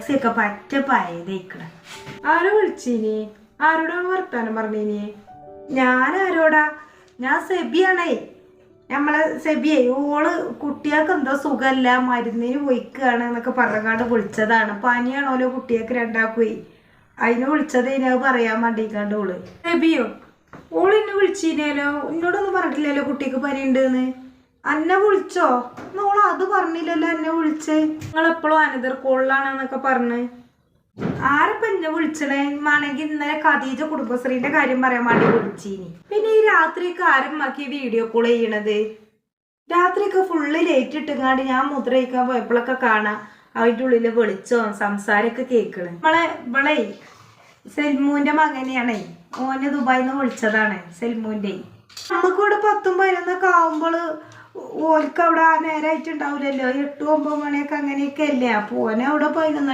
Maxi ഒക്കെ പറ്റ പയതേക്കണ. ആരെ വിളിച്ചീനി? ആരോടാണ് വർത്താനം പറഞ്ഞീനി? ഞാൻ ആരോടാ? ഞാൻ സെബിയാണേ, നമ്മളെ സെബിയെ. ഓള് കുട്ടികൾക്ക് എന്തോ സുഖമല്ല, മരുന്നിന് പോയിക്കാണ് എന്നൊക്കെ പറഞ്ഞാണ്ട് വിളിച്ചതാണ്. പനിയാണോലോ കുട്ടികൾക്ക് രണ്ടാക്കുവേ, അതിന് വിളിച്ചത് ഇനി പറയാൻ വേണ്ടിക്കാണ്ട് ഓള്. സെബിയോ? ഓള് എന്നെ വിളിച്ചീനല്ലോ, എന്നോടൊന്നും പറഞ്ഞിട്ടില്ലല്ലോ കുട്ടിക്ക് പനി ഉണ്ടെന്ന്. അന്നെ വിളിച്ചോ? ഓള് അത് പറഞ്ഞില്ലല്ലോ എന്നെ വിളിച്ചേ. നിങ്ങളെപ്പോഴും അനദർ കോളിലാണെന്നൊക്കെ പറഞ്ഞ്. ആരപ്പം എന്നെ വിളിച്ചണേ? ആണെങ്കിൽ ഇന്നലെ ഖദീജ കുടുംബശ്രീന്റെ കാര്യം പറയാൻ വേണ്ടി വിളിച്ചീനി. പിന്നെ ഈ രാത്രിയൊക്കെ ആരമ്മാക്കി വീഡിയോ കോൾ ചെയ്യണത്? രാത്രിയൊക്കെ ഫുള്ള് ലേറ്റ് ഇട്ടുങ്ങാണ്ട് ഞാൻ മുദ്ര വയ്ക്കാൻ പോയപ്പോഴൊക്കെ കാണാം അതിൻ്റെ ഉള്ളില് വെളിച്ചോ സംസാരമൊക്കെ കേൾക്കണ്. ഇവളെ സെൽമൂന്റെ മകനെയാണേ, ഓന് ദുബായിന്ന് വിളിച്ചതാണ് സെൽമൂന്റെ. നമുക്കിവിടെ 10ഉം 11ഒക്കെ ആവുമ്പോൾ ഓൽക്ക് അവിടെ നേരായിട്ടുണ്ടാവില്ലല്ലോ, 8, 9 മണിയൊക്കെ അങ്ങനെയൊക്കെ അല്ലേ. അപ്പൊ ഓനെ അവിടെ 11